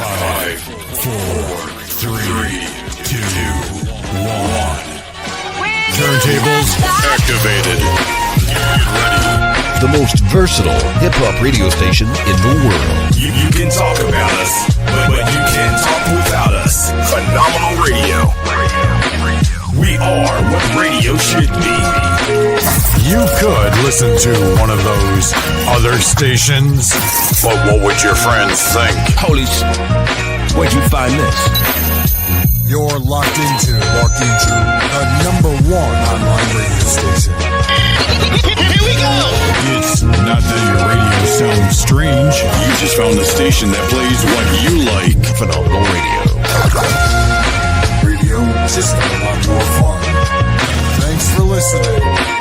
5, 4, 3, 2, 1. Turntables activated. Get ready. The most versatile hip-hop radio station in the world. You can talk about us, but you can't talk without us. Phenomenal radio. We are what radio should be. You could listen to one of those other stations, but what would your friends think? Holy where'd you find this? You're locked into the #1 online radio station. Here we go! It's not that your radio sounds strange. You just found the station that plays what you like. Phenomenal radio. Radio just got a lot more fun. Thanks for listening.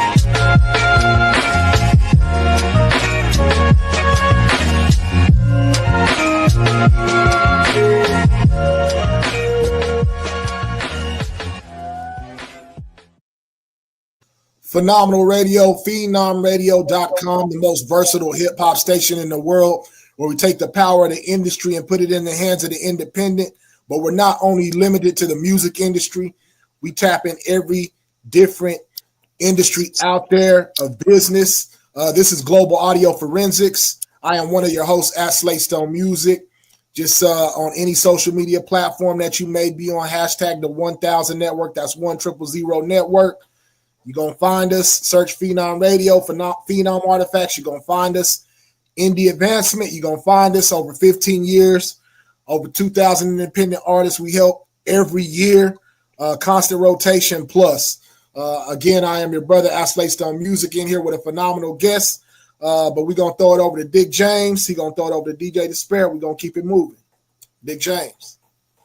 Phenomenal Radio, PHENOMradio.com, the most versatile hip-hop station in the world, where we take the power of the industry and put it in the hands of the independent. But we're not only limited to the music industry. We tap in every different industry out there of business. This is Global Audio Forensics. I am one of your hosts at Slatestone Music. Just on any social media platform that you may be on, hashtag the 1000 Network. That's 1000 Network. You're going to find us. Search Phenom Radio, Phenom Artifacts. You're going to find us. Indie Advancement. You're going to find us. Over 15 years. Over 2,000 independent artists we help every year. Constant rotation plus. Again, I am your brother, Slatestone Music, in here with a phenomenal guest. But we're going to throw it over to Dick James. He's going to throw it over to DJ Despair. We're going to keep it moving. Dick James.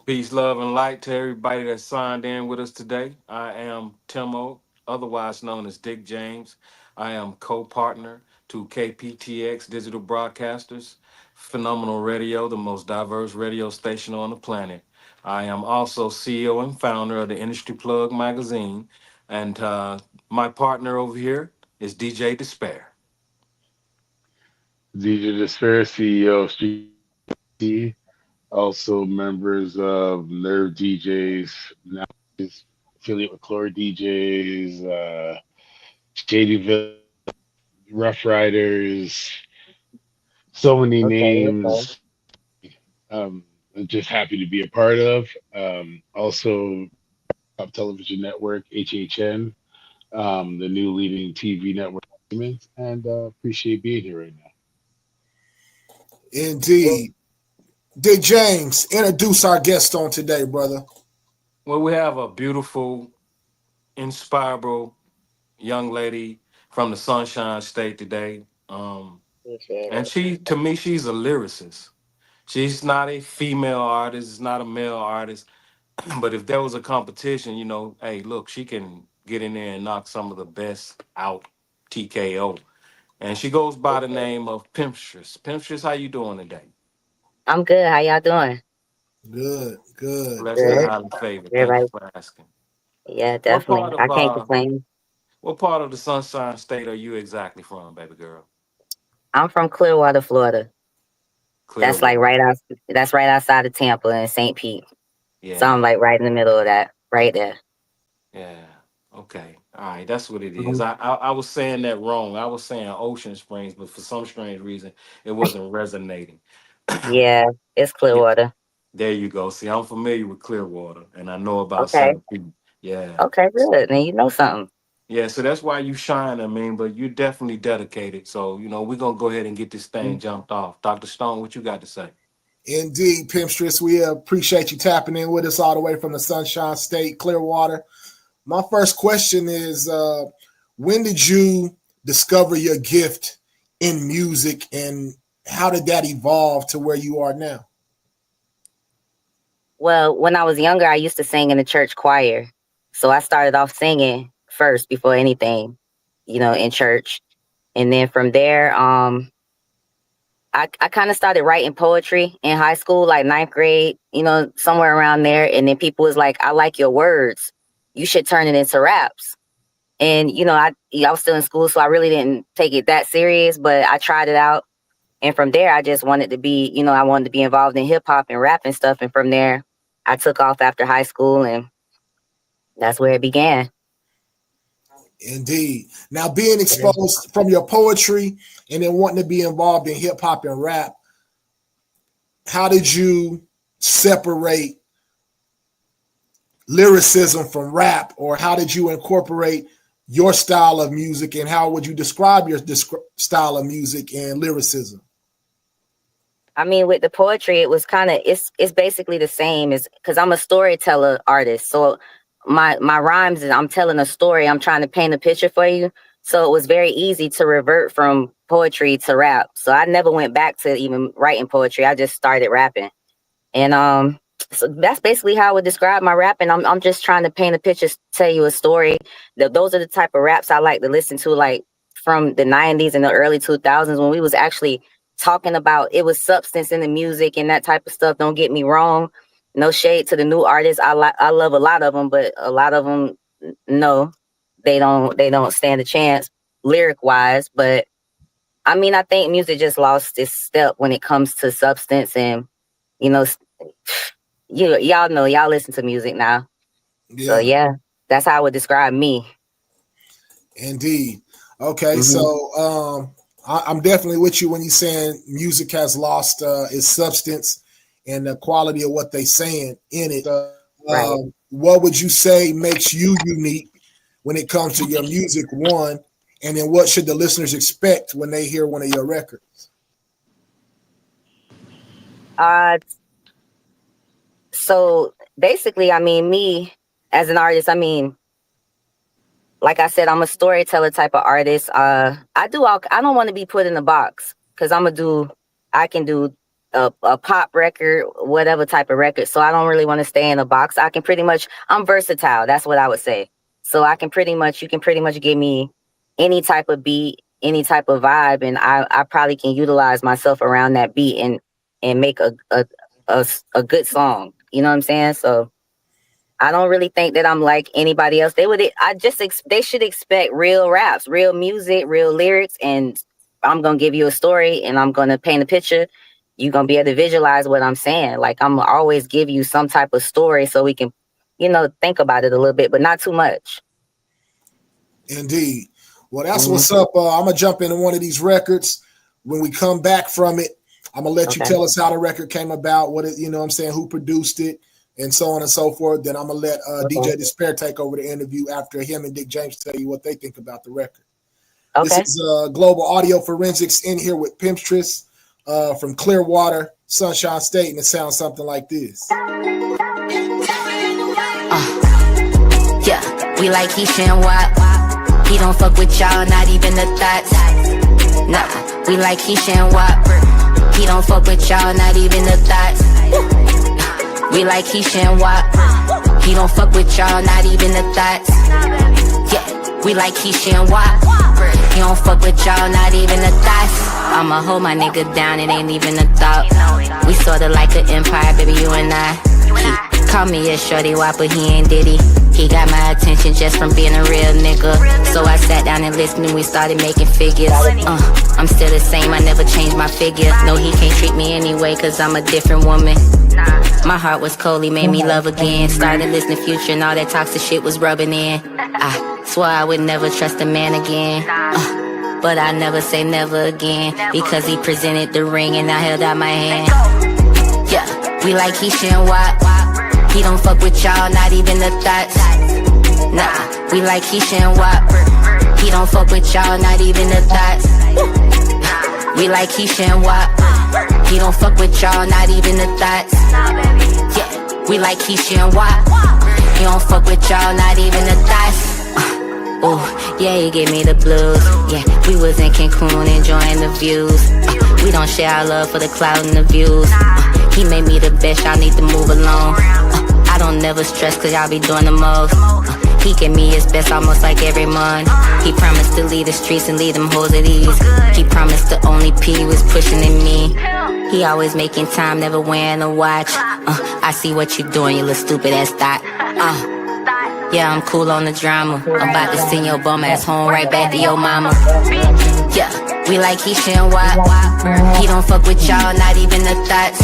Peace, love, and light to everybody that signed in with us today. I am Timo, otherwise known as Dick James. I am co-partner to KPTX Digital Broadcasters, Phenomenal Radio, the most diverse radio station on the planet. I am also CEO and founder of the Industry Plug magazine, and my partner over here is DJ Despair. DJ Despair, CEO of Street T, also members of Nerve DJs, now is affiliate with Chlor DJs, Shadyville, Rough Riders, so many names. I'm just happy to be a part of. Also, Top Television Network, HHN, the new leading TV network, and appreciate being here right now. Indeed. Dick James, introduce our guest on today, brother. Well, we have a beautiful, inspirable young lady from the Sunshine State today. And to me, she's a lyricist. She's not a female artist, it's not a male artist. But if there was a competition, hey, look, she can get in there and knock some of the best out TKO. And she goes by the name of Pimpstress. Pimpstress, how you doing today? I'm good. How y'all doing? Good. Blessed and highly favored. Thank you for asking. Yeah, definitely. I can't complain. What part of the Sunshine State are you exactly from, baby girl? I'm from Clearwater, Florida. That's like that's right outside of Tampa and St. Pete. Yeah. So I'm like right in the middle of that, right there. Yeah. Okay. All right. That's what it is. I was saying that wrong. I was saying Ocean Springs, but for some strange reason, it wasn't resonating. Yeah, it's Clearwater. Yeah. There you go. See, I'm familiar with Clearwater, and I know about St. Pete. Yeah. Okay, good. Then you know something. Yeah, so that's why you shine, but you're definitely dedicated. So, we're going to go ahead and get this thing jumped off. Dr. Stone, what you got to say? Indeed, Pimpstress, we appreciate you tapping in with us all the way from the Sunshine State, Clearwater. My first question is, when did you discover your gift in music, and how did that evolve to where you are now? Well, when I was younger, I used to sing in the church choir. So I started off singing first before anything, in church. And then from there, I kind of started writing poetry in high school, like 9th grade, somewhere around there. And then people was like, I like your words. You should turn it into raps. And, I was still in school, so I really didn't take it that serious, but I tried it out. And from there, I just wanted to be, I wanted to be involved in hip hop and rap and stuff. And from there, I took off after high school, and that's where it began. Indeed. Now, being exposed from your poetry and then wanting to be involved in hip hop and rap, how did you separate lyricism from rap, or how did you incorporate your style of music, and how would you describe your style of music and lyricism? I mean, with the poetry, it was kind of, it's basically the same, as because I'm a storyteller artist. So my rhymes is, I'm telling a story, I'm trying to paint a picture for you. So it was very easy to revert from poetry to rap. So I never went back to even writing poetry. I just started rapping. And so that's basically how I would describe my rapping. I'm just trying to paint a picture, tell you a story. Those are the type of raps I like to listen to, like from the 90s and the early 2000s, when we was actually talking about, it was substance in the music and that type of stuff. Don't get me wrong. No shade to the new artists. I love a lot of them, but a lot of them, no, they don't stand a chance lyric wise. But I mean, I think music just lost its step when it comes to substance, and y'all know, y'all listen to music now. Yeah. So yeah, that's how I would describe me. Indeed. Okay. So I'm definitely with you when you're saying music has lost its substance and the quality of what they saying in it. Right. What would you say makes you unique when it comes to your music, one, and then what should the listeners expect when they hear one of your records? So basically, I mean, me as an artist, I mean, like I said, I'm a storyteller type of artist. I don't want to be put in a box, because I can do a pop record, whatever type of record. So I don't really want to stay in a box. I'm versatile. That's what I would say. So you can pretty much give me any type of beat, any type of vibe, and I probably can utilize myself around that beat and make a good song. You know what I'm saying? So I don't really think that I'm like anybody else. They should expect real raps, real music, real lyrics, and I'm gonna give you a story and I'm gonna paint a picture. You're gonna be able to visualize what I'm saying. Like, I'm gonna always give you some type of story so we can, think about it a little bit, but not too much. Indeed. Well, that's what's up. I'm gonna jump into one of these records. When we come back from it, I'm gonna let you tell us how the record came about, what it, what I'm saying, who produced it, and so on and so forth. Then I'm gonna let DJ Despair take over the interview after him and Dick James tell you what they think about the record. Okay. This is Global Audio Forensics in here with Pimpstress from Clearwater, Sunshine State, and it sounds something like this. Yeah, we like Keisha and Watt. He don't fuck with y'all, not even the thoughts. Nah, we like Keisha and Watt. He don't fuck with y'all, not even the thoughts. We like Keisha and Watt. He don't fuck with y'all, not even the thoughts. Yeah, we like Keisha and Watt. He don't fuck with y'all, not even the thoughts. I'ma hold my nigga down, it ain't even a thought. We sorta like an empire, baby, you and I. He call me a shorty wop, but he ain't Diddy. He got my attention just from being a real nigga. So I sat down and listened and we started making figures. I'm still the same, I never changed my figure. No, he can't treat me anyway, cause I'm a different woman. My heart was cold, he made me love again. Started listening to Future and all that toxic shit was rubbing in. I swore I would never trust a man again. But I never say never again, because he presented the ring and I held out my hand. Yeah, we like Keisha and Watt. He don't fuck with y'all, not even the thoughts. Nah, we like Keisha and Watt. He don't fuck with y'all, not even the thoughts. We like Keisha and Watt. He don't fuck with y'all, not even the thoughts. Yeah, we like Keisha and Watt. He don't fuck with y'all, not even the thoughts. Ooh, yeah, he gave me the blues. Yeah, we was in Cancun enjoying the views. We don't share our love for the cloud and the views. He made me the best, y'all need to move along. I don't never stress, cause y'all be doing the most. He give me his best almost like every month. He promised to lead the streets and lead them hoes at ease. He promised the only P was pushing in me. He always making time, never wearing a watch. I see what you doing, you little stupid ass thought. Yeah, I'm cool on the drama. I'm about to send your bum ass home right back to your mama. Yeah, We like Keisha and WAP. He don't fuck with y'all, not even the thoughts.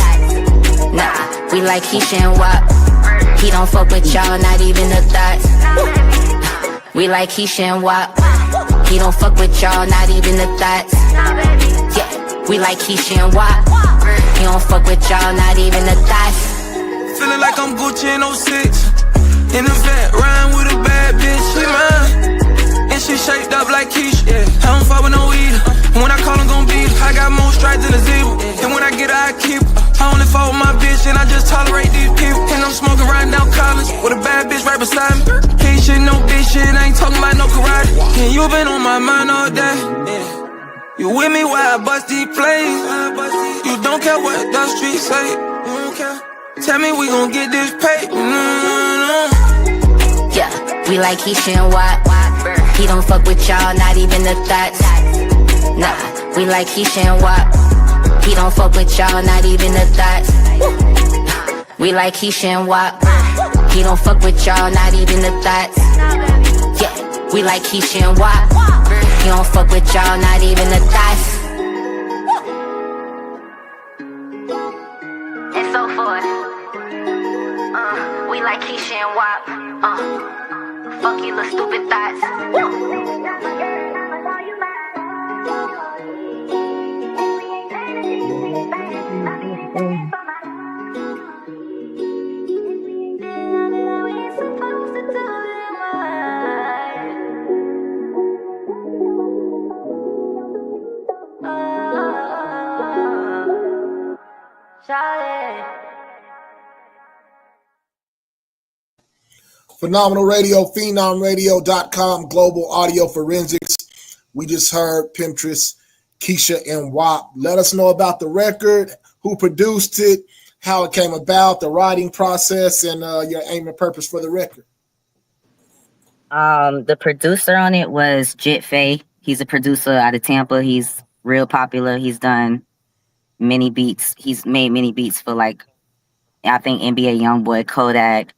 Nah, we like Keisha and WAP. He don't fuck with y'all, not even the thoughts. We like Keisha and WAP. He don't fuck with y'all, not even the thoughts. Yeah, we like Keisha and WAP. He don't fuck with y'all, not even the thoughts. Feeling like I'm Gucci in 06. In the vet, riding with a bad bitch, she mine. And she shaped up like Keisha, yeah. I don't fuck with no weed. When I call, I'm gon' beat her. I got more strides than a zebra. And when I get her, I keep her. I only fuck with my bitch and I just tolerate these people. And I'm smoking riding down college with a bad bitch right beside me. Keisha, no bitch shit, I ain't talking about no karate. And you been on my mind all day. You with me while I bust these plays. You don't care what the streets say. You don't care. Tell me we gon' get this paid. Yeah, we like Keisha and WAP. He don't fuck with y'all, not even the thoughts. Nah, we like Keisha and WAP. He don't fuck with y'all, not even the thoughts. We like Keisha and WAP. He don't fuck with y'all, not even the thoughts. Yeah, we like Keisha and WAP. He don't fuck with y'all, not even the thoughts. And so forth. We like Keisha and WAP. Fuck you, little stupid thoughts. Phenomenal Radio, PhenomRadio.com, Global Audio Forensics. We just heard Pinterest, Keisha, and WAP. Let us know about the record, who produced it, how it came about, the writing process, and your aim and purpose for the record. The producer on it was Jit Faye. He's a producer out of Tampa. He's real popular. He's done many beats. He's made many beats for, like, I think NBA Youngboy, Kodak.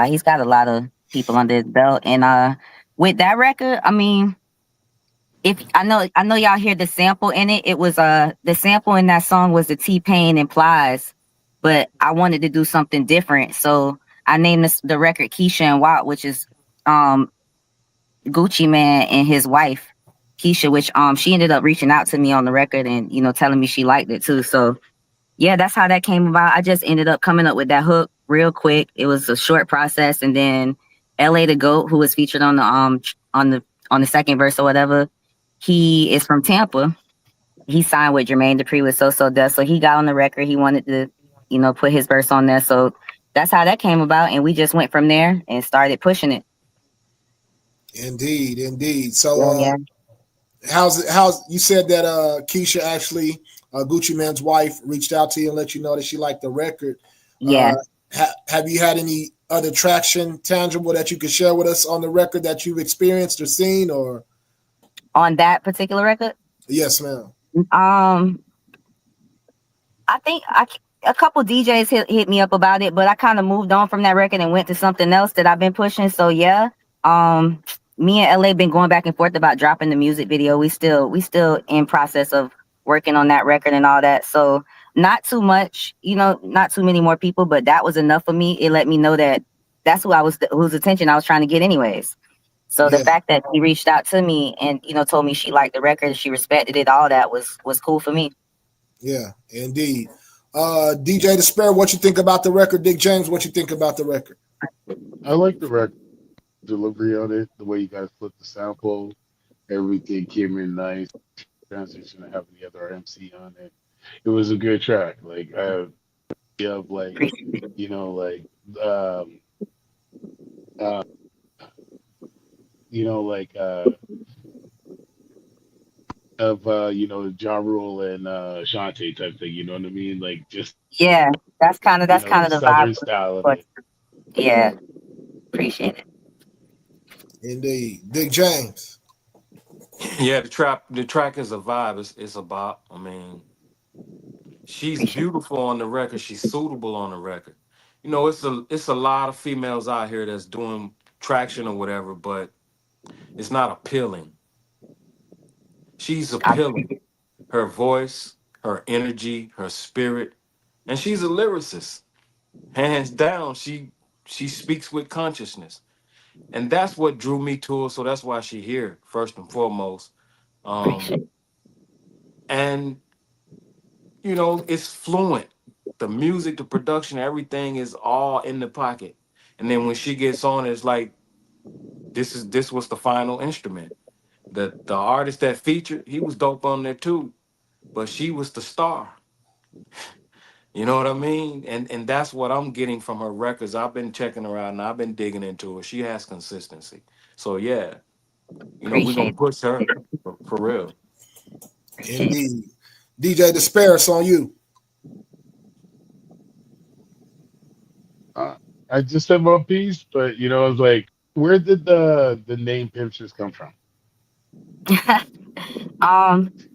He's got a lot of people under his belt. And with that record, I mean, if I know y'all hear the sample in it. It was the sample in that song was the T-Pain Implies, but I wanted to do something different. So I named the record Keisha and WAP, which is Gucci Man and his wife, Keisha, which she ended up reaching out to me on the record and, you know, telling me she liked it too. So yeah, that's how that came about. I just ended up coming up with that hook real quick. It was a short process, and then LA the GOAT, who was featured on the second verse or whatever, he is from Tampa. He signed with Jermaine Dupri with So Death, so he got on the record. He wanted to, you know, put his verse on there. So that's how that came about, and we just went from there and started pushing it. Indeed. So yeah. How's you said that Keisha actually Gucci Man's wife reached out to you and let you know that she liked the record. Yeah. Have you had any other traction tangible that you could share with us on the record that you've experienced or seen, or on that particular record? Yes, ma'am. I think a couple DJs hit me up about it, but I kind of moved on from that record and went to something else that I've been pushing. So yeah, me and LA been going back and forth about dropping the music video. We still in process of working on that record and all that. So not too much, you know, not too many more people, but that was enough for me. It let me know that that's whose attention I was trying to get anyways. So the fact that he reached out to me and, you know, told me she liked the record, she respected it, all that was cool for me. Yeah, indeed. DJ Despair, what you think about the record? Dick James, what you think about the record? I like the record delivery on it, the way you guys put the sample, everything came in nice. Transition to having the other MC on it. It was a good track. Like like, you know, like you know, like you know, Ja Rule and Shantae type thing, you know what I mean? Like just that's kind of the Southern vibe. style of it. Yeah. Appreciate it. Indeed. Dick James. Yeah, the track is a vibe. It's a bop. I mean, she's beautiful on the record. She's suitable on the record. You know, it's a lot of females out here that's doing traction or whatever, but it's not appealing. She's appealing. Her voice, her energy, her spirit, and she's a lyricist. Hands down, she speaks with consciousness. And that's what drew me to her. So that's why she here, first and foremost. Appreciate And you know, it's fluent. The music, the production, everything is all in the pocket. And then when she gets on, it's like this was the final instrument. The artist that featured, he was dope on there too, but she was the star. You know what I mean? And that's what I'm getting from her records. I've been checking her out and I've been digging into her. She has consistency. So yeah, you know, we're gonna appreciate push her for real. Indeed. DJ Despair, it's on you. I just said my piece, but you know, I was like, where did the name Pimpsters come from?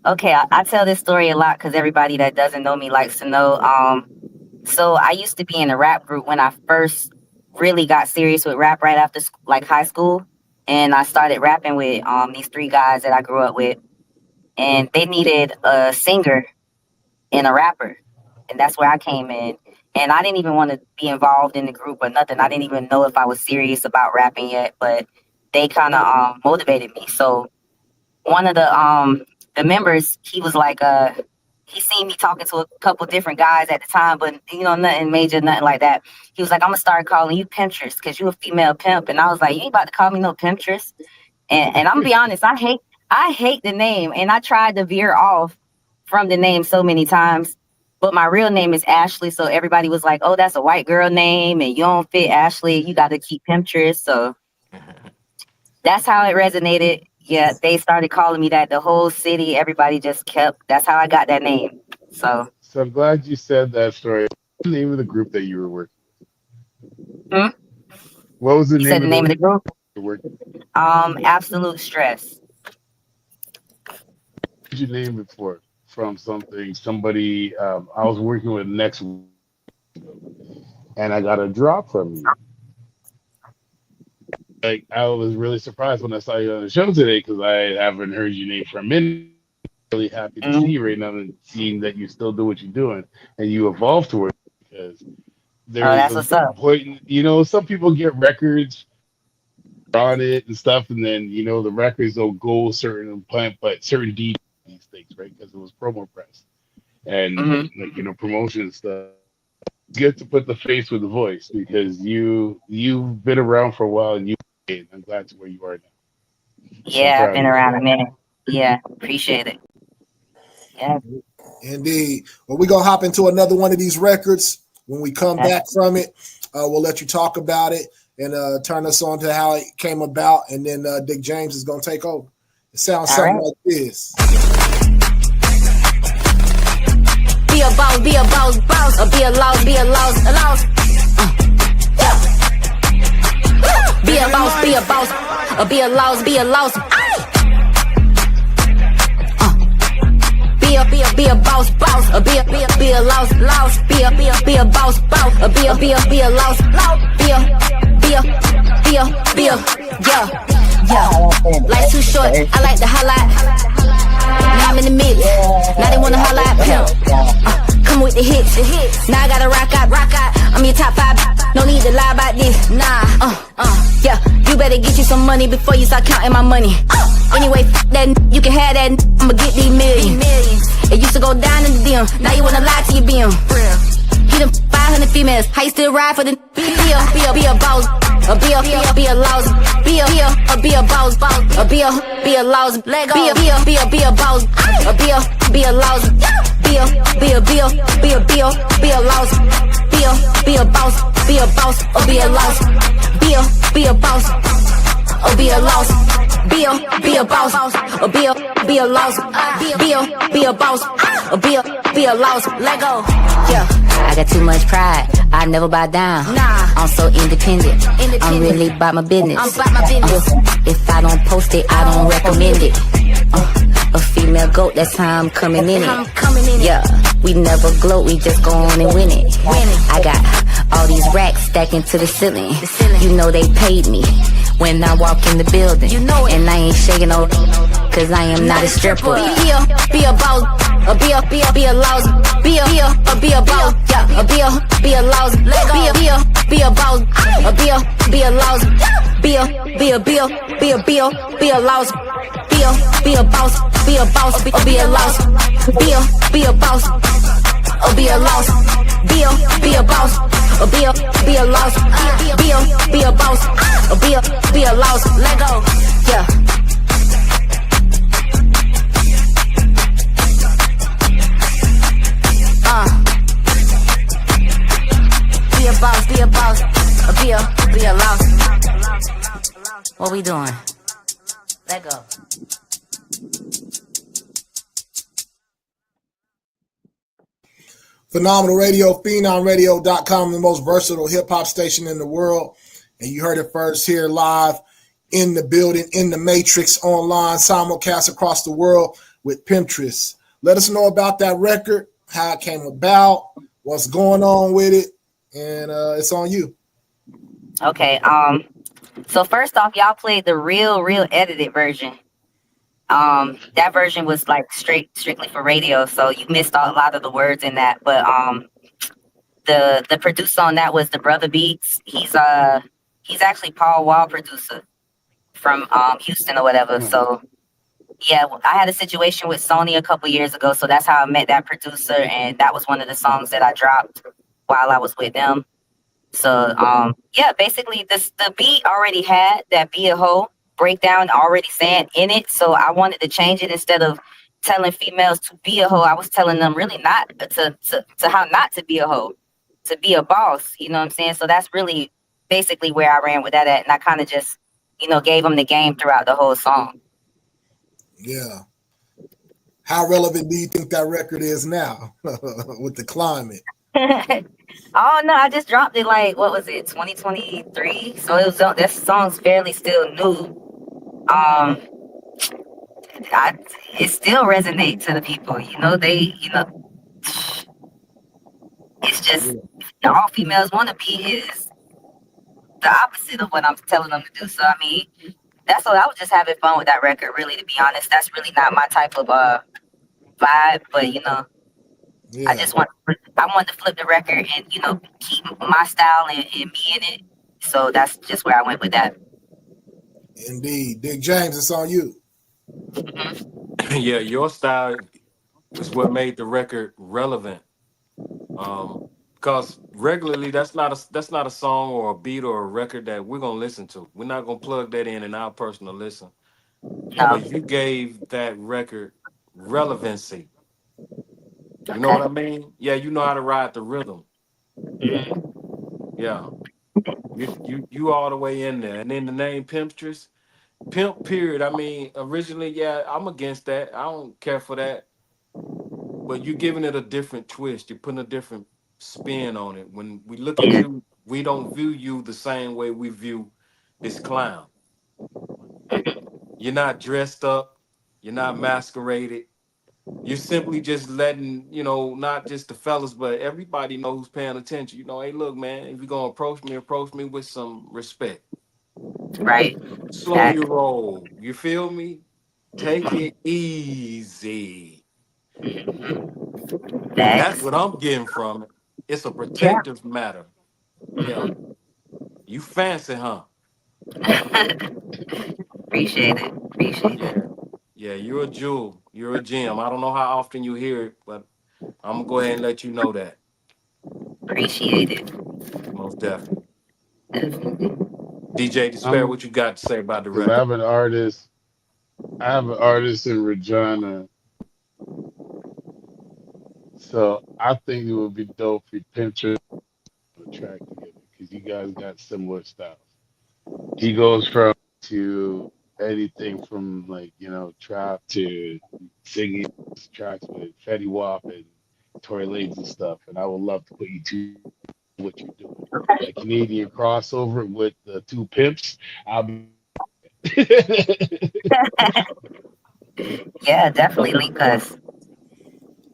Okay, I tell this story a lot because everybody that doesn't know me likes to know. So I used to be in a rap group when I first really got serious with rap right after like high school, and I started rapping with these three guys that I grew up with, and they needed a singer and a rapper, and that's where I came in. And I didn't even want to be involved in the group or nothing. I didn't even know if I was serious about rapping yet, but they kind of motivated me. So one of the members, he was like, he seen me talking to a couple different guys at the time, but you know, nothing major, nothing like that. He was like, I'm gonna start calling you Pimptress because you a female pimp. And I was like, you ain't about to call me no Pimptress. And I'm gonna be honest, I hate the name, and I tried to veer off from the name so many times. But my real name is Ashley, so everybody was like, oh, that's a white girl name, and you don't fit Ashley. You got to keep Pimptress. So that's how it resonated. Yeah, they started calling me that. The whole city, everybody just kept. That's how I got that name. So I'm glad you said that story. What's the name of the group that you were working with? What was the you name said the name of the group? you were working with? Absolute Stress. What did you name it for? From somebody I was working with next week, and I got a drop from you. Like, I was really surprised when I saw you on the show today because I haven't heard your name for a minute. Really happy to see you right now and seeing that you still do what you're doing and you evolve towards it, because there's a point, you know, some people get records on it and stuff, and then, you know, the records don't go certain point, but certain details, these things, right? Because it was promo press and like, you know, promotion and stuff. Good to put the face with the voice because you've been around for a while and I'm glad to where you are now. Yeah, I've been around a minute. Yeah, appreciate it. Yeah. Indeed. Well, we're going to hop into another one of these records. When we come back from it, we'll let you talk about it and turn us on to how it came about. And then Dick James is going to take over. It sounds something like this. Be a boss, boss, or be a loss, a loss. Be a boss, or be a loss, Be a boss, or be a loss, be a boss, or be a loss, yeah. Life's too short, I like to highlight. Now I'm in the mix, now they wanna holla at pimp. Come with the hits, now I gotta rock out. I'm your top 5, no need to lie about this, nah. Yeah, you better get you some money before you start counting my money. Anyway, that you can have that, I'ma get these millions. It used to go down in the dim, now you wanna lie to your BM. He them 500 females, how you still ride for the be a boss, or be a loss, be a boss, or be a loss, let go, be a boss, or be a loss, be a loss, be a boss, or be a loss, be a boss, or be a loss, be a boss, or be a loss, be a boss, or be a loss, let go. Yeah, I got too much pride, I never bow down. Nah, I'm so independent. I'm really about my business. If I don't post it, I don't recommend it. A female goat, that's how I'm coming in it. Yeah, we never gloat, we just go on and win it. I got all these racks stacking to the ceiling. You know they paid me when I walk in the building, and I ain't shaking no. cause I am not a stripper. Be a boss, be a louse, be a boss, yeah, be a louse, be a boss, be a louse, be a louse, be a boss, be a boss, be a louse, be a boss, be a louse, be a boss, be a louse, be a boss, be a louse, let go, yeah. Be a boss, be a boss, be a louse. What we doing? Let go. Phenomenal Radio, PhenomRadio.com, the most versatile hip hop station in the world. And you heard it first here live in the building, in the Matrix, online, simulcast across the world with Pinterest. Let us know about that record, how it came about, what's going on with it, and it's on you. Okay. So first off, y'all played the real edited version. That version was like strictly for radio, so you missed a lot of the words in that. But the producer on that was the Brother Beats. He's actually Paul Wall producer from Houston or whatever. So yeah, I had a situation with Sony a couple years ago, so that's how I met that producer, and that was one of the songs that I dropped while I was with them. So yeah, basically the beat already had that Be a Hoe breakdown already saying in it, so I wanted to change it. Instead of telling females to be a hoe, I was telling them really not to how not to be a hoe, to be a boss, you know what I'm saying? So that's really basically where I ran with that at, and I kind of just, gave them the game throughout the whole song. Yeah. How relevant do you think that record is now with the climate? Oh no, I just dropped it like, what was it, 2023? So it was that song's fairly still new. It still resonates to the people. It's just all females want to be is the opposite of what I'm telling them to do. So I mean, that's all. I was just having fun with that record, really, to be honest. That's really not my type of vibe, but yeah. I want to flip the record and keep my style and me in it. So that's just where I went with that. Indeed. Dick James, it's on you. Yeah, your style is what made the record relevant. Because regularly that's not a song or a beat or a record that we're gonna listen to. We're not gonna plug that in our personal listen. No. But you gave that record relevancy. You know what I mean? Yeah, you know how to ride the rhythm. Yeah. You all the way in there. And then the name Pimpstress, Pimp period. I mean, originally, yeah, I'm against that. I don't care for that. But you're giving it a different twist. You're putting a different spin on it. When we look at you, we don't view you the same way we view this clown. You're not dressed up. You're not masqueraded. You're simply just letting, not just the fellas, but everybody know who's paying attention. Hey, look, man, if you're going to approach me with some respect. Right. Slow your roll. You feel me? Take it easy. That's what I'm getting from it. It's a protective matter. Yeah. You fancy, huh? Appreciate it. Yeah. Yeah, you're a jewel. You're a gem. I don't know how often you hear it, but I'm going to go ahead and let you know that. Appreciate it. Most definitely. DJ Despair, what you got to say about the record? I have an artist in Regina. So I think it would be dope if Pinterest a track together because you guys got similar styles. He goes from to anything from trap to singing tracks with Fetty Wap and Tory Lanez and stuff. And I would love to put you two what you're doing. A Canadian crossover with the two pimps. I'll be Yeah, definitely link us.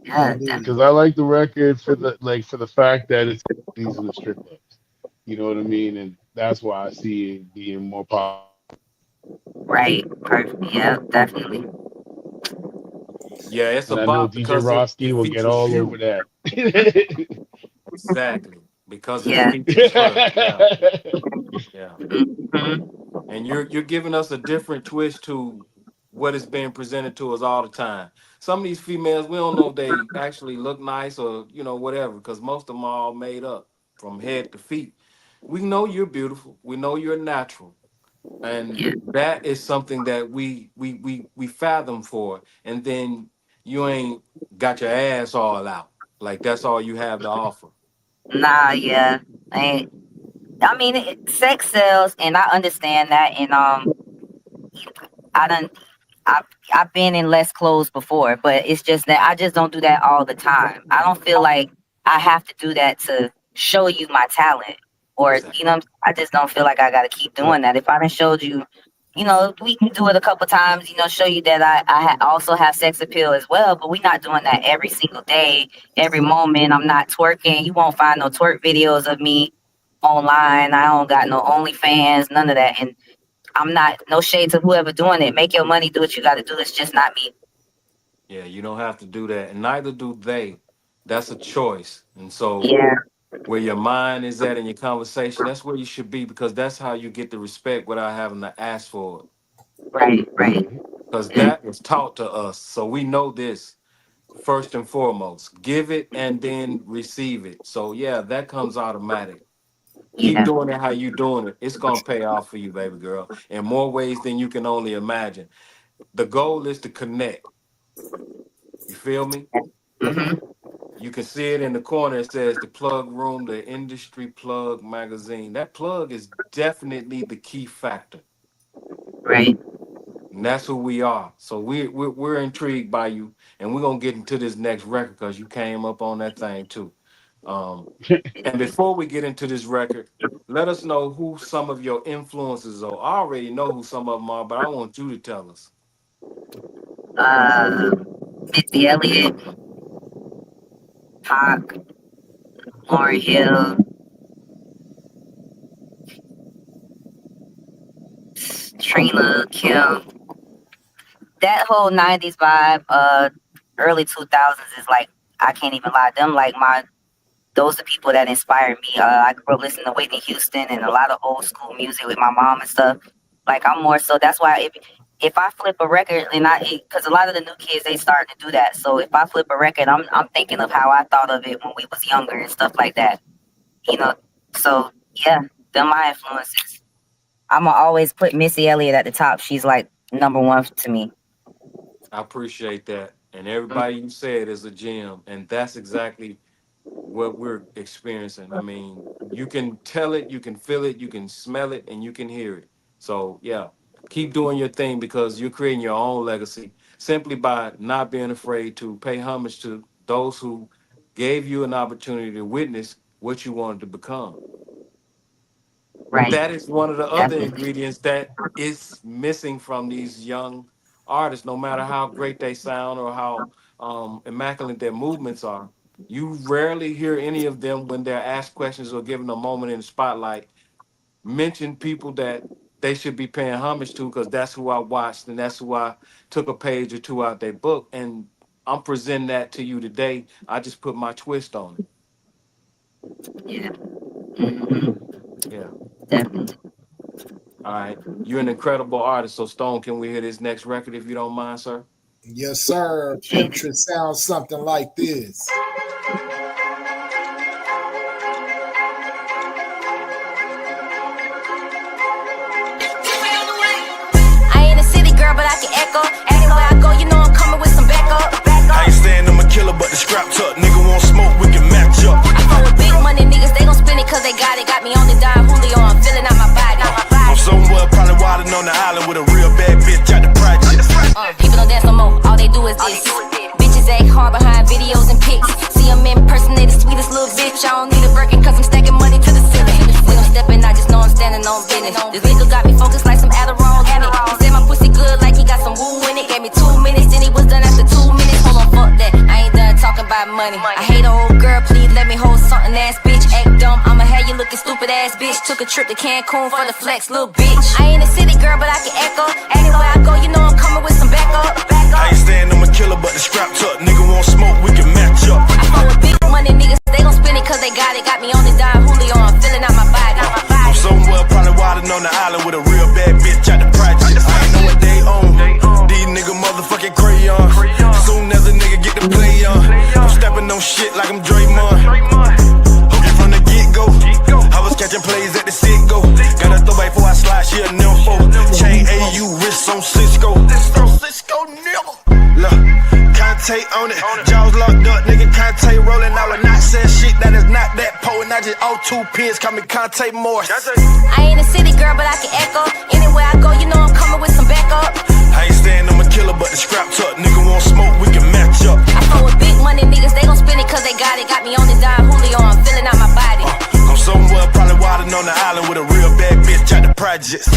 Yeah, because I like the record for the fact that it's these in the strip clubs. You know what I mean? And that's why I see it being more popular. Right. Perfect. Yeah, definitely. Yeah, it's a And I know bop DJ because it Roski will get features all over you. that. Exactly. Because it Yeah. features her. Yeah. Yeah. Mhm. And you're giving us a different twist to what is being presented to us all the time. Some of these females, we don't know if they actually look nice or whatever, because most of them are all made up from head to feet. We know you're beautiful. We know you're natural, and that is something that we fathom for. And then you ain't got your ass all out, like that's all you have to offer. Nah, yeah. I mean, sex sells, and I understand that. And I done, I've been in less clothes before, but it's just that I just don't do that all the time. I don't feel like I have to do that to show you my talent, or Exactly. I just don't feel like I got to keep doing that. If I done showed you, we can do it a couple times. Show you that I also have sex appeal as well, but we're not doing that every single day, every moment. I'm not twerking. You won't find no twerk videos of me online. I don't got no OnlyFans, none of that. And I'm not, no shade to whoever doing it. Make your money, do what you got to do. It's just not me. Yeah, you don't have to do that, and neither do they. That's a choice. And so Yeah, where your mind is at in your conversation, that's where you should be, because that's how you get the respect without having to ask for it. right. Because that was taught to us. So we know this first and foremost. Give it and then receive it. So yeah, that comes automatic. Keep Yeah, doing it how you doing it. It's gonna pay off for you, baby girl, in more ways than you can only imagine. The goal is to connect. You feel me? You can see it in the corner. It says the plug room, the industry plug magazine. That plug is definitely the key factor. right. And that's who we are. So we're intrigued by you, and we're gonna get into this next record because you came up on that thing too. Um, and before we get into this record, let us know who some of your influences are. I already know who some of them are, but I want you to tell us. Uh, Missy Elliott, Pac, Lauryn Hill, Trina, Kim. That whole 90s vibe, early 2000s is like, I can't even lie. Those are people that inspired me. I grew up listening to Whitney Houston and a lot of old school music with my mom and stuff. Like, I'm more so, that's why if I flip a record, and because a lot of the new kids, they starting to do that. So if I flip a record, I'm thinking of how I thought of it when we was younger and stuff like that. So yeah, they're my influences. I'm gonna always put Missy Elliott at the top. She's like number one to me. I appreciate that. And everybody you said is a gem, and that's exactly what we're experiencing. I mean, you can tell it, you can feel it, you can smell it, and you can hear it. So yeah, keep doing your thing, because you're creating your own legacy simply by not being afraid to pay homage to those who gave you an opportunity to witness what you wanted to become. Right. That is one of the other Definitely. ingredients that is missing from these young artists, no matter how great they sound or how immaculate their movements are. You rarely hear any of them, when they're asked questions or given a moment in the spotlight, mention people that they should be paying homage to, because that's who I watched and that's who I took a page or two out their book. And I'm presenting that to you today. I just put my twist on it. Yeah. Mm-hmm. Yeah. Definitely. All right. You're an incredible artist. So, Stone, can we hear this next record if you don't mind, sir? Yes, sir. Future sounds something like this. I ain't a city girl, but I can echo. Anywhere I go, you know I'm coming with some backup. I ain't saying I'm a killer, but the scrap tuck. Nigga won't smoke, we can match up. I fuck with big money niggas, they gon' spend it cause they got it. Got me on the dime, Julio, I'm feeling out my body. I'm somewhere probably wildin' on the island with a real bad bitch out the project. People don't dance no more, all they do is this. Bitches act hard behind videos and pics. See them in person, they the sweetest little bitch. I don't need a Birkin cause I'm stacking money to the ceiling. When I'm stepping, I just know I'm standing on business. This nigga got me focused like some Adderall in it. He said my pussy good like he got some woo in it. Gave me 2 minutes, then he was done after 2 minutes. Hold on, fuck that, I ain't done talking about money. I hate an old girl, girl, please let me hold something ass bitch. Act dumb, I'ma have you looking stupid ass bitch. Took a trip to Cancun for the flex, little bitch. I ain't a city girl, but I can echo. Anywhere I go, you know I'm coming with some backup. I ain't saying I'm a killer, but the scrap tuck. Nigga want smoke, we can match up. I fuck with big money niggas, they gon' spend it cause they got it. Got me on the dime, Julio, I'm filling out my body. I'm somewhere probably wildin' on the island with a real bad bitch out the projects. I ain't know what they own. These nigga motherfucking crayons. Soon as a nigga get to play on, I'm stepping on shit like I'm Draymond. Hook it from the get-go. I was catching plays at the sit-go. Got a throwback before I slide, she a nympho. Chain AU, wrist on Cisco. Cisco nigga. Look, Conte on it. Jaws locked up, nigga Conte rolling. I would not say shit that is not that potent. I just O2 pins, call me Conte Morris. I ain't a city girl, but I can echo. Anywhere I go, you know I'm coming with some backup. I ain't saying I'm a killer, but the scrap tuck. Nigga want smoke, we can match up. I fuck with big money niggas, they gon' spend it cause they got it. Got me on the dime, Julio, I'm filling out my body. I'm somewhere probably wildin' on the island with a real bad bitch out the projects.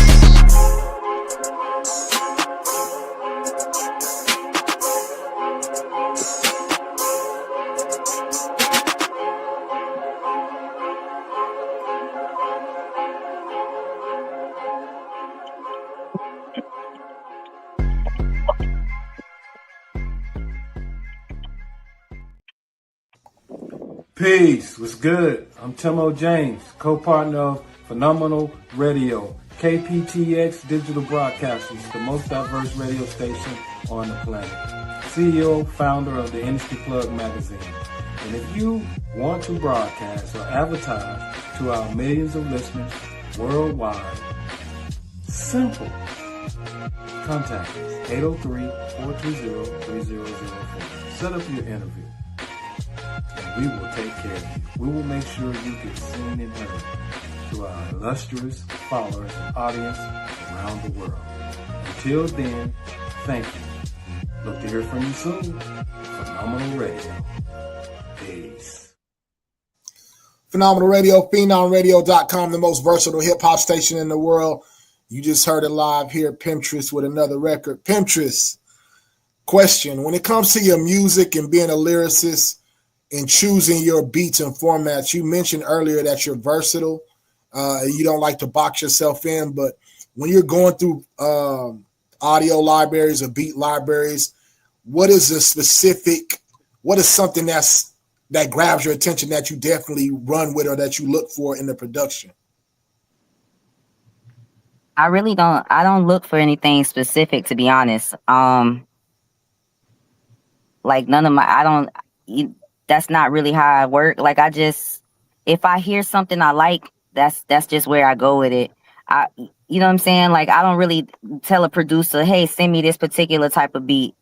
Peace. What's good? I'm Timo James, co-partner of Phenomenal Radio, KPTX Digital Broadcasters, the most diverse radio station on the planet. CEO, founder of the Industry Plug magazine. And if you want to broadcast or advertise to our millions of listeners worldwide, simple. Contact us, 803-420-3004. Set up your interview. We will take care of you. We will make sure you get seen and heard to our illustrious followers and audience around the world. Until then, thank you. Look to hear from you soon. Phenomenal Radio. Peace. Phenomenal Radio, PhenomRadio.com, the most versatile hip-hop station in the world. You just heard it live here at Pinterest with another record. Pinterest, question. When it comes to your music and being a lyricist, in choosing your beats and formats, you mentioned earlier that you're versatile. You don't like to box yourself in, but when you're going through audio libraries or beat libraries, what is something that grabs your attention that you definitely run with or that you look for in the production? I don't look for anything specific, to be honest. Like none of my, that's not really how I work. Like if I hear something I like, that's just where I go with it. You know what I'm saying? Like I don't really tell a producer, hey, send me this particular type of beat.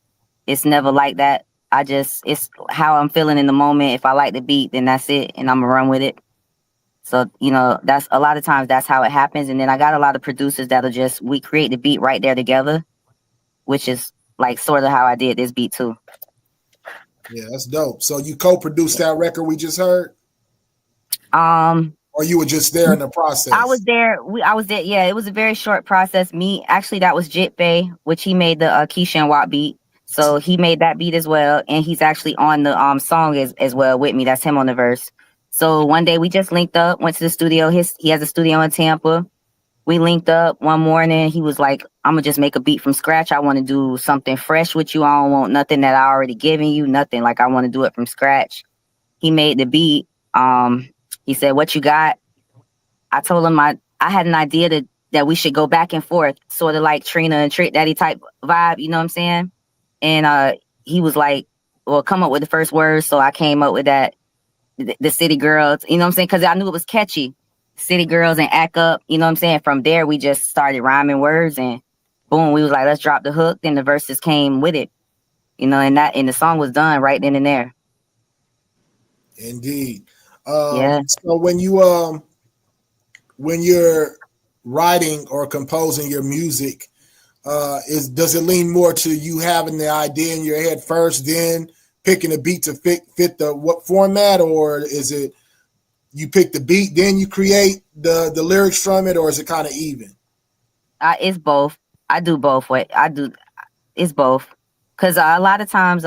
It's never like that. It's how I'm feeling in the moment. If I like the beat, then that's it. And I'm gonna run with it. So, that's a lot of times that's how it happens. And then I got a lot of producers we create the beat right there together, which is like sort of how I did this beat too. Yeah, that's dope. So you co-produced that record we just heard? Or you were just there in the process? I was there. I was there. Yeah, it was a very short process. Actually, that was Jit Bay, which he made the Keisha and Watt beat. So he made that beat as well. And he's actually on the song as well with me. That's him on the verse. So one day we just linked up, went to the studio. He has a studio in Tampa. We linked up one morning. He was like, I'm going to just make a beat from scratch. I want to do something fresh with you. I don't want nothing that I already given you, nothing. Like I want to do it from scratch. He made the beat. He said, what you got? I told him I had an idea that we should go back and forth, sort of like Trina and Trick Daddy type vibe. You know what I'm saying? And he was like, well, come up with the first words. So I came up with that, the City Girls, you know what I'm saying? Because I knew it was catchy. City Girls and Act Up, you know what I'm saying? From there, we just started rhyming words and boom, we was like, let's drop the hook. Then the verses came with it, and the song was done right then and there. Indeed. Yeah. So when you're writing or composing your music, does it lean more to you having the idea in your head first, then picking a beat to fit what format, or is it you pick the beat, then you create the lyrics from it, or is it kind of even? It's both. I do both. It's both. Because a lot of times,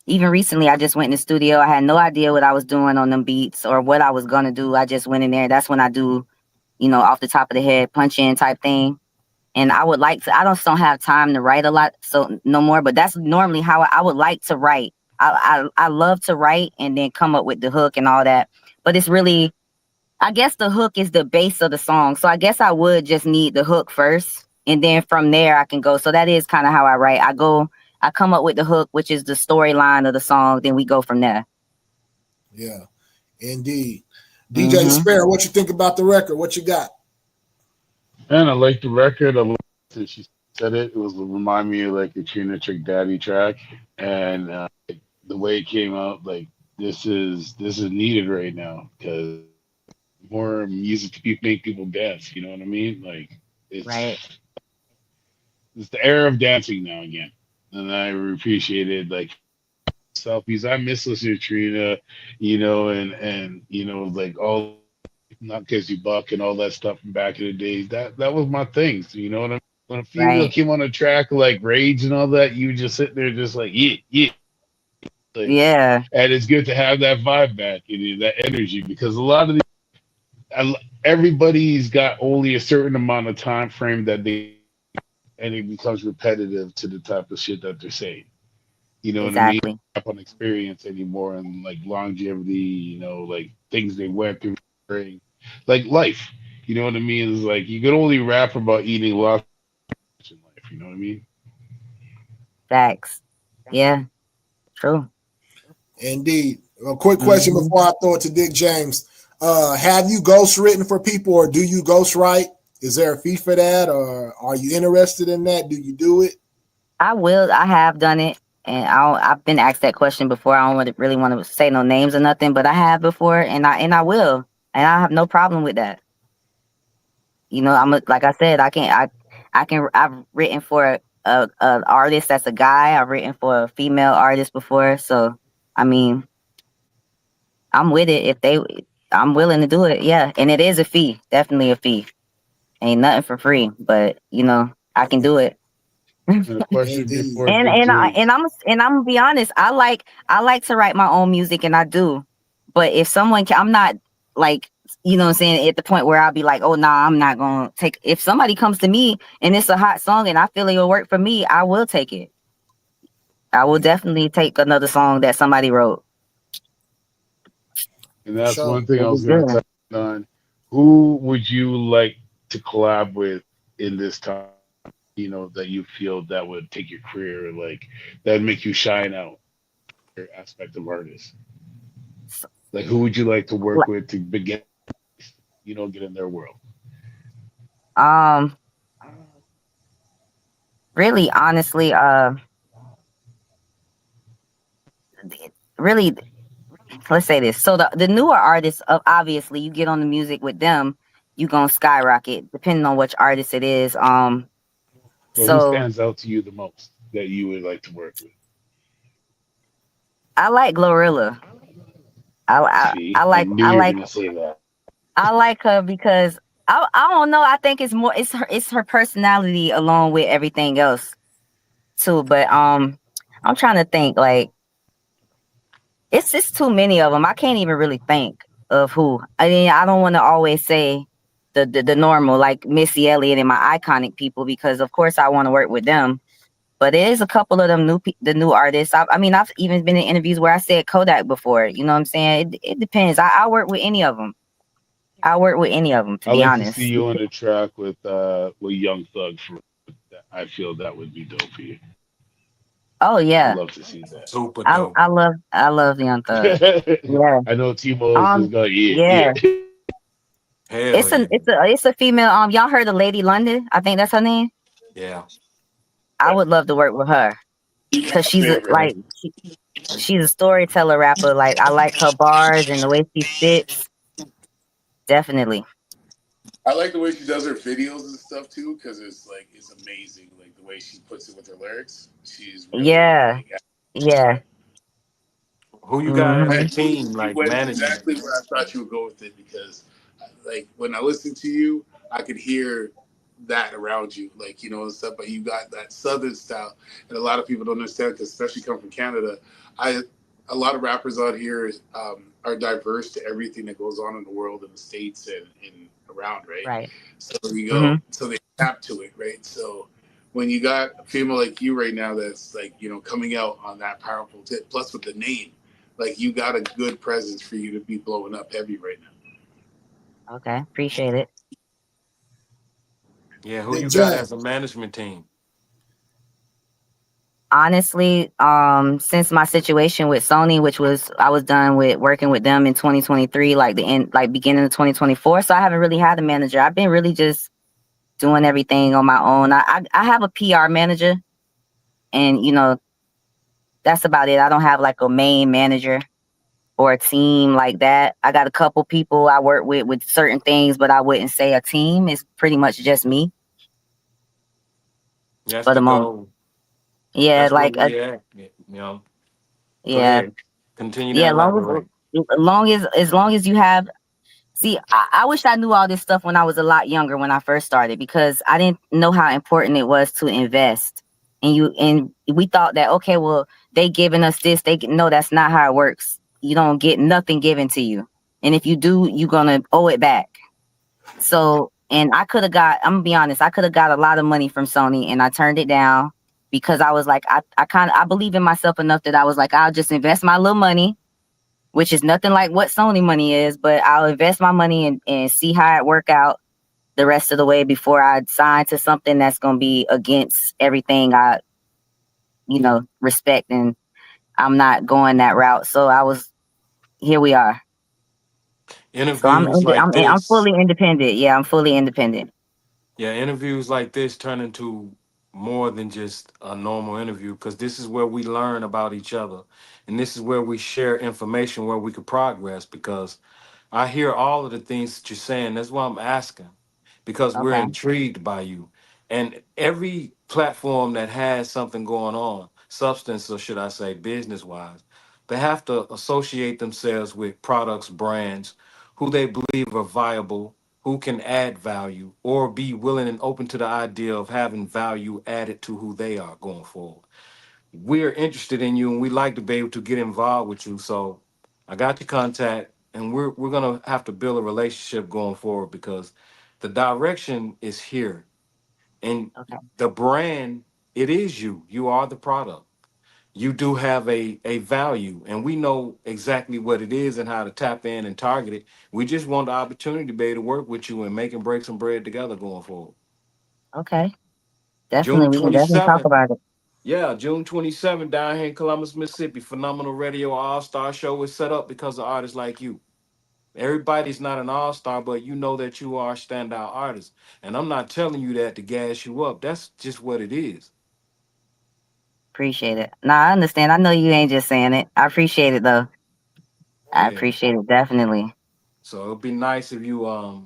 Even recently, I just went in the studio. I had no idea what I was doing on them beats or what I was gonna do. I just went in there. That's when I do, off the top of the head, punch in type thing. And I would like to. I don't have time to write a lot, so no more. But that's normally how I would like to write. I love to write and then come up with the hook and all that. But it's really, I guess the hook is the base of the song. So I guess I would just need the hook first, and then from there I can go. So that is kind of how I write. I come up with the hook, which is the storyline of the song. Then we go from there. Yeah, indeed. DJ Spare, what you think about the record? What you got? And I like the record. I love that she said it. It was remind me of like a Trina Trick Daddy track, and the way it came out, like this is needed right now because more music to make people dance. You know what I mean? Like Right. it's the era of dancing now again, and I appreciated like selfies. I miss listening to Trina, like all not because you buck and all that stuff from back in the days. That was my thing. So, you know what I mean? When a female Right. came on a track like Rage and all that, you just sit there just like yeah, like, Yeah. and it's good to have that vibe back and that energy because a lot of everybody's got only a certain amount of time frame that they and it becomes repetitive to the type of shit that they're saying. You know what I mean? Exactly. Up on experience anymore and like longevity, like things they went through, during, like life. You know what I mean? It's like you can only rap about eating lots in life. You know what I mean? Facts. Yeah. True. Indeed. A quick question before I throw it to Dick James. Have you ghost written for people or do you ghost write? Is there a fee for that or are you interested in that? Do you do it? I have done it, and I've been asked that question before. I don't really want to say no names or nothing, but I have before, and I will, and I have no problem with that. Like I said, I've written for a artist that's a guy. I've written for a female artist before, so I mean, I'm with it I'm willing to do it. Yeah, and it is a fee, definitely a fee. Ain't nothing for free, but I can do it. And a question Indeed. before And Dick and I James. and I'm gonna be honest. I like to write my own music, and I do. But if I'm not like what I'm saying, at the point where I'll be like, oh nah, I'm not gonna take. If somebody comes to me and it's a hot song and I feel it'll work for me, I will take it. I will definitely take another song that somebody wrote. And For that's sure. one thing I It'll be was going to good. touch on. Who would you like to collab with in this time? That you feel that would take your career, like that would make you shine out your aspect of artist. Like, who would you like to work Like, with to begin, get in their world? Um, really, honestly, really, let's say this. So the newer artists, obviously, you get on the music with them, you gonna skyrocket, depending on which artist it is. But who So stands out to you the most that you would like to work with? I like Glorilla. I I, See, I I like knew I you were like gonna say that. I like her because I don't know. I think it's her personality along with everything else too. But I'm trying to think like it's just too many of them. I can't even really think of who. I mean, I don't want to always say the normal like Missy Elliott and my iconic people because of course I want to work with them. But there is a couple of them the new artists. I mean, I've even been in interviews where I said Kodak before. You know what I'm saying? It depends. I work with any of them. I work with any of them, to I be like to see honest. you on the track with Young Thug. I feel that would be dope for you. Oh I'd yeah, love to see that. Super I dope. I love I love Young Thug. Yeah. I know Timo is just going, yeah, Yeah. yeah. Hell yeah. It's a female. Y'all heard of Lady London? I think that's her name. Yeah. I would love to work with her because she's a, Favorite. like she's a storyteller rapper. Like I like her bars and the way she spits. Definitely. I like the way she does her videos and stuff too, because it's amazing. Like the way she puts it with her lyrics, she's really Yeah. like Yeah. Who you got as a Hmm. and team you like went managing? exactly where I thought you would go with it because, like when I listened to you, I could hear that around you, like, you know, and stuff. But you got that Southern style, and a lot of people don't understand because, especially come from Canada, I a lot of rappers out here are diverse to everything that goes on in the world, in the states and around, right? Right. So we Mm-hmm. go, so they tap to it, right? So when you got a female like you right now, that's like, you know, coming out on that powerful tip, plus with the name, like you got a good presence for you to be blowing up heavy right now. Okay. Appreciate it. Yeah, who Big you got J. as a management team? Honestly, since my situation with Sony, which was I was done with working with them in 2023, like the end, like beginning of 2024. So I haven't really had a manager. I've been really just doing everything on my own. I have a PR manager, and that's about it. I don't have like a main manager or a team like that. I got a couple people I work with certain things, but I wouldn't say a team. It's pretty much just me That's for the the moment. goal. Yeah, That's where like we at. You know, go yeah, ahead. Continue to yeah. elaborate. As long as you have. See, I wish I knew all this stuff when I was a lot younger when I first started, because I didn't know how important it was to invest. And we thought that, okay, well, they giving us this. No, that's not how it works. You don't get nothing given to you, and if you do, you're gonna owe it back. So, and I'm gonna be honest, I could have got a lot of money from Sony, and I turned it down because I was like, I believe in myself enough that I was like, I'll just invest my little money, which is nothing like what Sony money is, but I'll invest my money and see how it work out the rest of the way before I sign to something that's going to be against everything I, respect. And I'm not going that route. So here we are. So Interviews like I'm this, fully independent. Yeah, I'm fully independent. yeah, interviews like this turn into more than just a normal interview because this is where we learn about each other, and this is where we share information where we could progress. Because I hear all of the things that you're saying. That's why I'm asking, because we're Okay. intrigued by you. And every platform that has something going on, substance, or should I say, business wise, they have to associate themselves with products, brands, who they believe are viable, who can add value, or be willing and open to the idea of having value added to who they are going forward. We're interested in you and we like to be able to get involved with you. So I got your contact and we're gonna have to build a relationship going forward because the direction is here. And Okay. the brand, it is you. You are the product. You do have a value, and we know exactly what it is and how to tap in and target it. We just want the opportunity to be able to work with you and make and break some bread together going forward. Okay. Definitely. June We can definitely talk 27th. about it. Yeah, June 27th down here in Columbus, Mississippi. Phenomenal Radio All-Star Show is set up because of artists like you. Everybody's not an all-star, but you know that you are a standout artist. And I'm not telling you that to gas you up. That's just what it is. Appreciate it. No, I understand. I know you ain't just saying it. I appreciate it though. I Yeah. appreciate it definitely. So it'd be nice if you are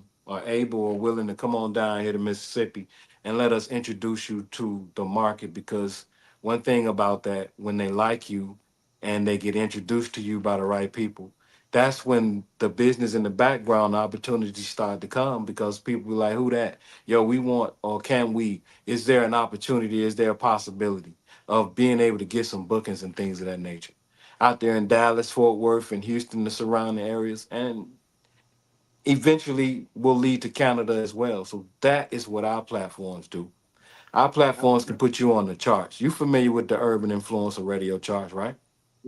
able or willing to come on down here to Mississippi and let us introduce you to the market, because one thing about that, when they like you and they get introduced to you by the right people, that's when the business in the background opportunities start to come, because people be like, who that? Yo, we want, or can we? Is there an opportunity? Is there a possibility of being able to get some bookings and things of that nature out there in Dallas, Fort Worth, and Houston, the surrounding areas, and eventually will lead to Canada as well. So that is what our platforms do. Our platforms can put you on the charts. You familiar with the urban influencer radio charts, right?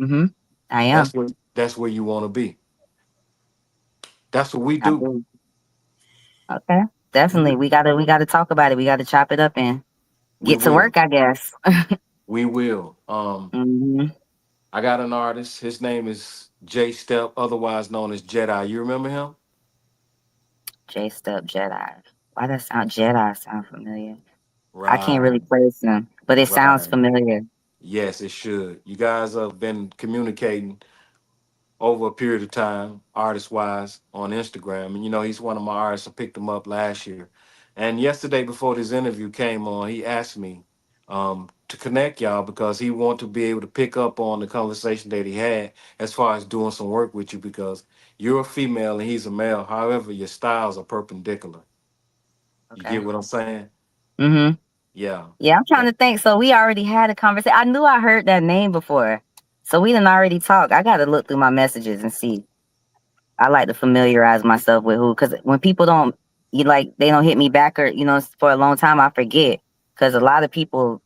Mm-hmm. I am. That's where you want to be. That's what we I do. do. Okay. We Definitely. We gotta talk about it. We gotta chop it up and we get to will. work, I guess. We will. hmm I got an artist. His name is J Step, otherwise known as Jedi. You remember him? J Step Jedi. Why does Jedi sound familiar? I can't Right, really place him, but it sounds right. familiar. Yes, it should. You guys have been communicating over a period of time, artist wise, on Instagram. And he's one of my artists. I picked him up last year. And yesterday, before this interview came on, he asked me to connect y'all because he want to be able to pick up on the conversation that he had as far as doing some work with you, because you're a female and he's a male. However, your styles are perpendicular. You Okay. get what I'm saying? Mm-hmm. Yeah. Yeah, I'm trying to think. So we already had a conversation. I knew I heard that name before. So we didn't already talk. I got to look through my messages and see. I like to familiarize myself with who, because when people don't, they don't hit me back or, for a long time, I forget. Because a lot of people,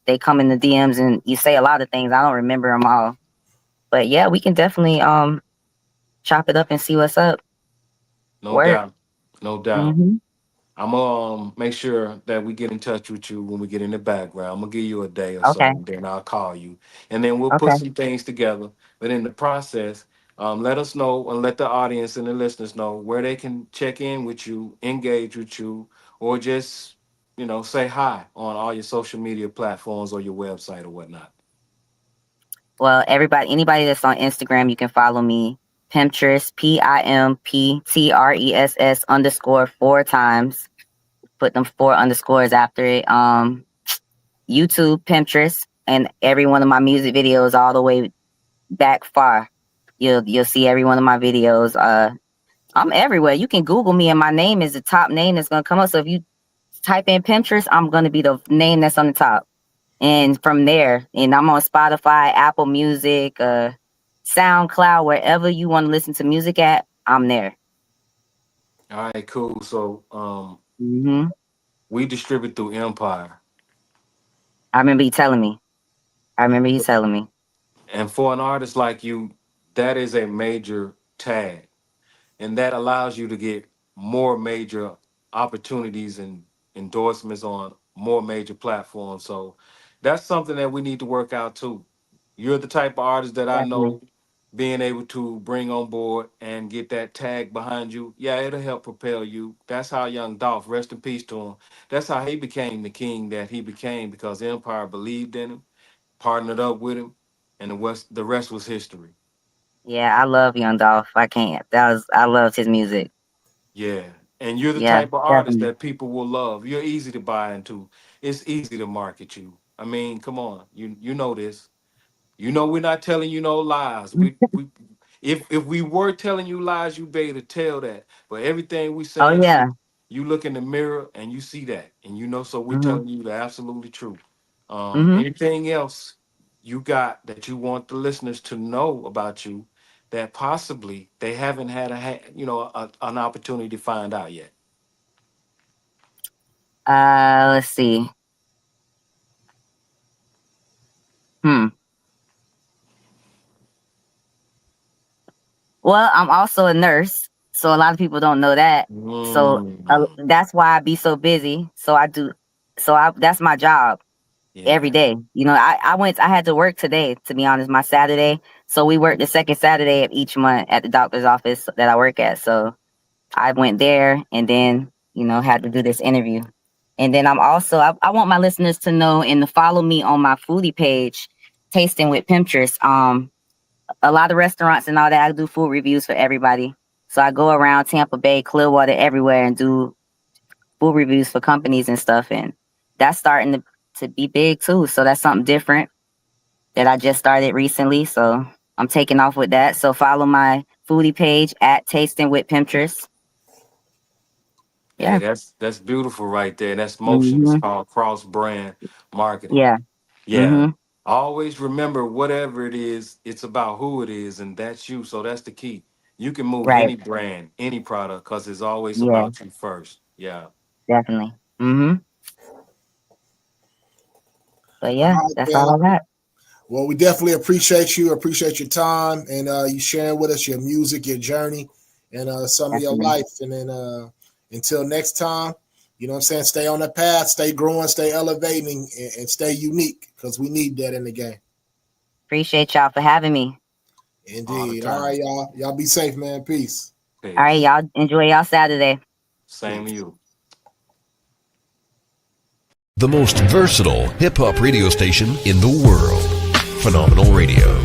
they come in the DMs and you say a lot of things. I don't remember them all. But yeah, we can definitely chop it up and see what's up. No Work. doubt. No doubt. Mm-hmm. I'm gonna make sure that we get in touch with you when we get in the background. I'm gonna give you a day or Okay. so, then I'll call you, and then we'll put Okay. some things together. But in the process, let us know and let the audience and the listeners know where they can check in with you, engage with you, or just say hi on all your social media platforms or your website or whatnot. Well, anybody that's on Instagram, you can follow me, Pimptress, PIMPTRESS _ 4 times. Put them 4 underscores after it. YouTube, Pimptress, and every one of my music videos all the way back far. You'll see every one of my videos. I'm everywhere. You can Google me, and my name is the top name that's gonna come up. So if you type in Pinterest, I'm gonna be the name that's on the top. And from there, and I'm on Spotify, Apple Music, SoundCloud, wherever you want to listen to music at, I'm there. All right, cool. So Mm-hmm. we distribute through Empire. I remember you telling me. And for an artist like you, that is a major tag. And that allows you to get more major opportunities and endorsements on more major platforms. So that's something that we need to work out too. You're the type of artist that I Definitely. know being able to bring on board and get that tag behind you. Yeah, it'll help propel you. That's how young Dolph, rest in peace to him. That's how he became the king that he became because Empire believed in him, partnered up with him, and the rest was history. Yeah, I love Young Dolph. I loved his music. Yeah. And you're the Yeah, type of artist definitely. that people will love. You're easy to buy into. It's easy to market you. I mean, come on. You know this. You know we're not telling you no lies. We if we were telling you lies, you be able to tell that. But everything we Oh saying yeah. true. You look in the mirror and you see that. And so we're Mm-hmm. telling you the absolutely truth. Mm-hmm. Anything else you got that you want the listeners to know about you that possibly they haven't had an opportunity to find out yet? Let's see. Hmm. Well, I'm also a nurse, so a lot of people don't know that. So Mm, that's why I be so busy. That's my job every yeah. day. I had to work today, to be honest, my Saturday. So we work the second Saturday of each month at the doctor's office that I work at. So I went there and then, had to do this interview. And then I want my listeners to know and to follow me on my foodie page, Tasting with Pinterest. A lot of restaurants and all that. I do food reviews for everybody. So I go around Tampa Bay, Clearwater, everywhere and do food reviews for companies and stuff. And that's starting to be big too. So that's something different that I just started recently. So I'm taking off with that. So follow my foodie page at Tasting with Pinterest. Hey, Yeah. that's beautiful right there. That's motion. It's Hmm. called cross brand marketing. Yeah. Yeah. Hmm. Always remember whatever it is, it's about who it is, and that's you. So that's the key. You can move Right. any brand, any product, because it's always Yeah, about you first. Yeah. definitely. Hmm. But All yeah, right, that's all man. I got. Well, we definitely appreciate you. Appreciate your time and you sharing with us your music, your journey, and some of your Definitely. life. And then until next time, you know what I'm saying? Stay on the path, stay growing, stay elevating, and stay unique because we need that in the game. Appreciate y'all for having me. All the Indeed. All right, time. y'all. Y'all be safe, man. Peace. All right, Peace. y'all enjoy y'all Saturday. Same to Peace. you. The most versatile hip hop radio station in the world. Phenomenal Radio.